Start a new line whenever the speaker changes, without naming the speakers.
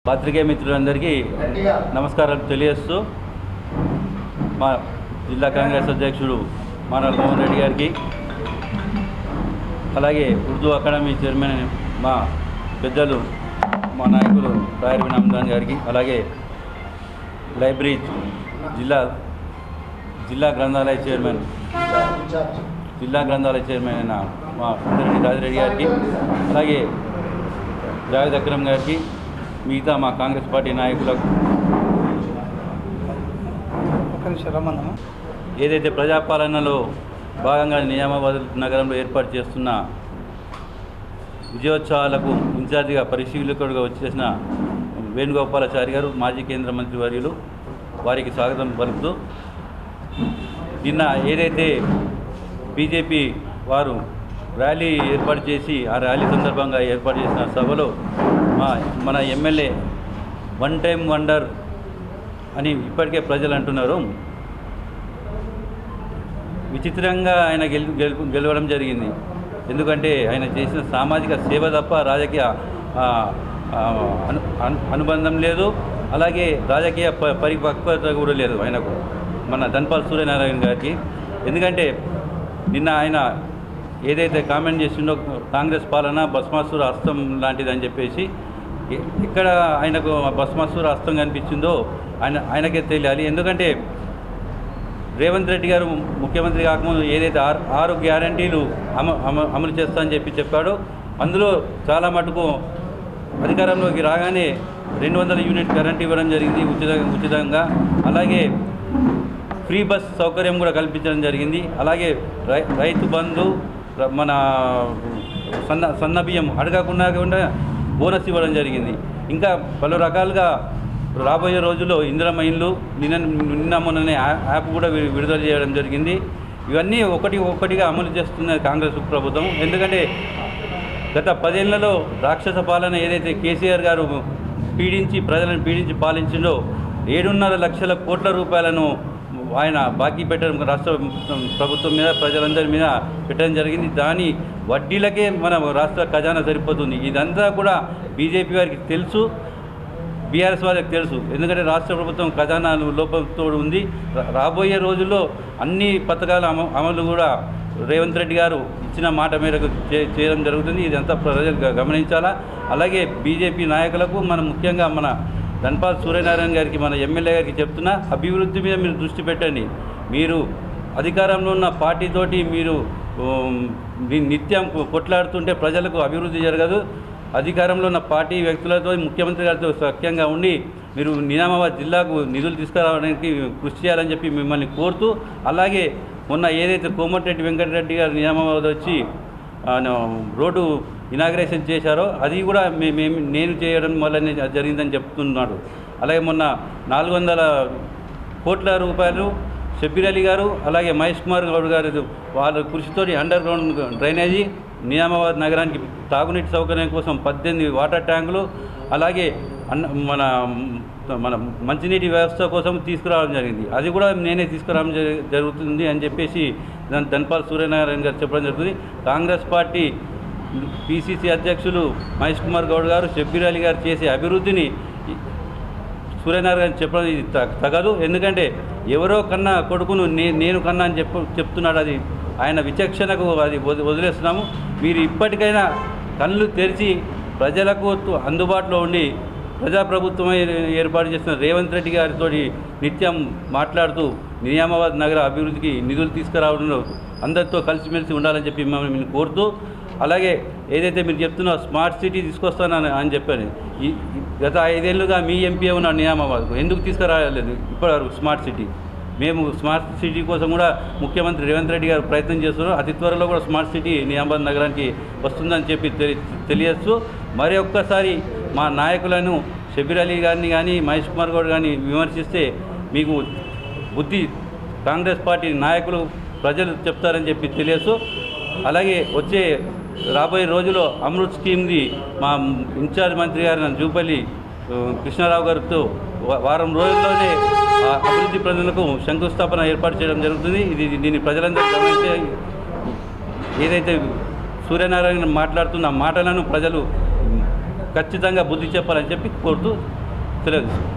పాత్రికేయ మిత్రులందరికీ నమస్కారాలు తెలియజేస్తూ మా జిల్లా కాంగ్రెస్ అధ్యక్షుడు మానవ మోహన్ రెడ్డి గారికి, అలాగే ఉర్దూ అకాడమీ చైర్మన్ మా పెద్దలు మా నాయకులు రాయర్ బిన్ హమ్దాన్ గారికి, అలాగే లైబ్రరీ జిల్లా గ్రంథాలయ చైర్మన్ అయిన మా పెద్దరెడ్డి రాజిరెడ్డి గారికి, అలాగే జావేద్ అక్రమ్ గారికి, మిగతా మా కాంగ్రెస్ పార్టీ నాయకులకు, ఏదైతే ప్రజాపాలనలో భాగంగా నిజామాబాద్ నగరంలో ఏర్పాటు చేస్తున్న విజయోత్సవాలకు ఇన్ఛార్జిగా పరిశీలకుడిగా వచ్చేసిన వేణుగోపాలాచారి గారు, మాజీ కేంద్ర మంత్రి వర్యులు, వారికి స్వాగతం పలుకుతూ, నిన్న ఏదైతే బీజేపీ వారు ర్యాలీ ఏర్పాటు చేసి ఆ ర్యాలీ సందర్భంగా ఏర్పాటు చేసిన సభలో మన ఎమ్మెల్యే వన్ టైం వండర్ అని ఇప్పటికే ప్రజలు అంటున్నారు. విచిత్రంగా ఆయన గెలవడం జరిగింది. ఎందుకంటే ఆయన చేసిన సామాజిక సేవ తప్ప రాజకీయ అనుబంధం లేదు, అలాగే రాజకీయ పరిపక్వత కూడా లేదు ఆయనకు, మన ధన్పాల్ సూర్యనారాయణ గారికి. ఎందుకంటే నిన్న ఆయన ఏదైతే కామెంట్ చేసిండో కాంగ్రెస్ పాలన భస్మాసుర హస్తం లాంటిది అని చెప్పేసి, ఇక్కడ ఆయనకు భస్మాసుర హస్తం కనిపించిందో ఆయనకే తెలియాలి. ఎందుకంటే రేవంత్ రెడ్డి గారు ముఖ్యమంత్రి కాకముందు ఏదైతే 6 గ్యారంటీలు అమలు చేస్తా అని చెప్పాడో, అందులో చాలా మటుకు అధికారంలోకి రాగానే 200 యూనిట్ కరెంట్ ఇవ్వడం జరిగింది ఉచితంగా, అలాగే ఫ్రీ బస్ సౌకర్యం కూడా కల్పించడం జరిగింది, అలాగే రైతు బంధు, మన సన్న బియ్యం అడగకుండా బోనస్ ఇవ్వడం జరిగింది. ఇంకా పలు రకాలుగా రాబోయే రోజుల్లో ఇందిరమ్మ ఇండ్లు నిన్న మొన్ననే యాప్ కూడా విడుదల చేయడం జరిగింది. ఇవన్నీ ఒక్కొక్కటిగా అమలు చేస్తున్న కాంగ్రెస్ ప్రభుత్వం. ఎందుకంటే గత 10 ఏళ్లలో రాక్షస పాలన ఏదైతే కేసీఆర్ గారు ప్రజలను పీడించి పాలించిందో 7.5 లక్షల కోట్ల రూపాయలను ఆయన బాకీ పెట్టడం రాష్ట్ర ప్రభుత్వం మీద, ప్రజలందరి మీద పెట్టడం జరిగింది. దాని వడ్డీలకే మన రాష్ట్ర ఖజానా సరిపోతుంది. ఇదంతా కూడా బీజేపీ వారికి తెలుసు, బీఆర్ఎస్ వారికి తెలుసు. ఎందుకంటే రాష్ట్ర ప్రభుత్వం ఖజానా లోపంతో ఉంది. రాబోయే రోజుల్లో అన్ని పథకాల అమలు కూడా రేవంత్ రెడ్డి గారు ఇచ్చిన మాట మేరకు చేయడం జరుగుతుంది. ఇదంతా ప్రజలు గమనించాలా. అలాగే బీజేపీ నాయకులకు ముఖ్యంగా మన ధన్పాల్ సూర్యనారాయణ గారికి, మన ఎమ్మెల్యే గారికి చెప్తున్నా, అభివృద్ధి మీద మీరు దృష్టి పెట్టండి. మీరు అధికారంలో ఉన్న పార్టీతోటి మీరు నిత్యం కొట్లాడుతుంటే ప్రజలకు అభివృద్ధి జరగదు. అధికారంలో ఉన్న పార్టీ వ్యక్తులతో, ముఖ్యమంత్రి గారితో సఖ్యంగా ఉండి మీరు నిజామాబాద్ జిల్లాకు నిధులు తీసుకురావడానికి కృషి చేయాలని చెప్పి మిమ్మల్ని కోరుతూ, అలాగే మొన్న ఏదైతే కోమటిరెడ్డి వెంకటరెడ్డి గారు నిజామాబాద్ వచ్చి రోడ్డు ఇనాగ్రేషన్ చేశారో అది కూడా నేను చేయడం వల్లనే జరిగిందని చెప్తున్నాడు. అలాగే మొన్న 400 కోట్ల రూపాయలు షబ్బీర్ అలీ గారు, అలాగే మహేష్ కుమార్ గౌడ్ గారు వాళ్ళ కృషితోటి అండర్ గ్రౌండ్ డ్రైనేజీ, నిజామాబాద్ నగరానికి తాగునీటి సౌకర్యం కోసం 18 వాటర్ ట్యాంకులు, అలాగే మన మంచినీటి వ్యవస్థ కోసం తీసుకురావడం జరిగింది. అది కూడా నేనే తీసుకురావడం జరుగుతుంది అని చెప్పేసి ధన్పాల్ సూర్యనారాయణ గారు చెప్పడం జరుగుతుంది. కాంగ్రెస్ పార్టీ పిసిసి అధ్యక్షులు మహేష్ కుమార్ గౌడ్ గారు, షబ్బీర్ అలీ గారు చేసే అభివృద్ధిని సూర్యనారాయణ చెప్పడం ఇది తగదు. ఎందుకంటే ఎవరో కన్నా కొడుకును నేను కన్నా అని చెప్తున్నాడు. అది ఆయన విచక్షణకు అది వదిలేస్తున్నాము. మీరు ఇప్పటికైనా కళ్ళు తెరిచి ప్రజలకు అందుబాటులో ఉండి ప్రజాప్రభుత్వం ఏర్పాటు చేసిన రేవంత్ రెడ్డి గారితో నిత్యం మాట్లాడుతూ నిజామాబాద్ నగర అభివృద్ధికి నిధులు తీసుకురావడంలో అందరితో కలిసిమెలిసి ఉండాలని చెప్పి మిమ్మల్ని కోరుతూ, అలాగే ఏదైతే మీరు చెప్తున్నా స్మార్ట్ సిటీ తీసుకొస్తానని అని చెప్పాను, గత 5 ఏళ్ళుగా మీ ఎంపీ ఉన్న నిజామాబాద్కు ఎందుకు తీసుకురాలేదు ఇప్పటివరకు స్మార్ట్ సిటీ? మేము స్మార్ట్ సిటీ కోసం కూడా ముఖ్యమంత్రి రేవంత్ రెడ్డి గారు ప్రయత్నం చేస్తున్నారు. అతి త్వరలో కూడా స్మార్ట్ సిటీ నిజామాబాద్ నగరానికి వస్తుందని చెప్పి తెలియజేస్తూ, మరి ఒక్కసారి మా నాయకులను షబ్బీర్ అలీ గారిని కానీ మహేష్ కుమార్ గౌడ్ కానీ విమర్శిస్తే మీకు బుద్ధి కాంగ్రెస్ పార్టీ నాయకులు ప్రజలు చెప్తారని చెప్పి తెలియజేస్తూ, అలాగే రాబోయే రోజుల్లో అమృత్ స్కీమ్ది మా ఇన్ఛార్జ్ మంత్రి గారు జూపల్లి కృష్ణారావు గారితో వారం రోజుల్లోనే అభివృద్ధి పనులకు శంకుస్థాపన ఏర్పాటు చేయడం జరుగుతుంది. దీన్ని ప్రజలందరూ గమనించే ఏదైతే సూర్యనారాయణ మాట్లాడుతున్న మాటలను ప్రజలు ఖచ్చితంగా బుద్ధి చెప్పాలని చెప్పి కోరుతూ తెలియజేస్తాను.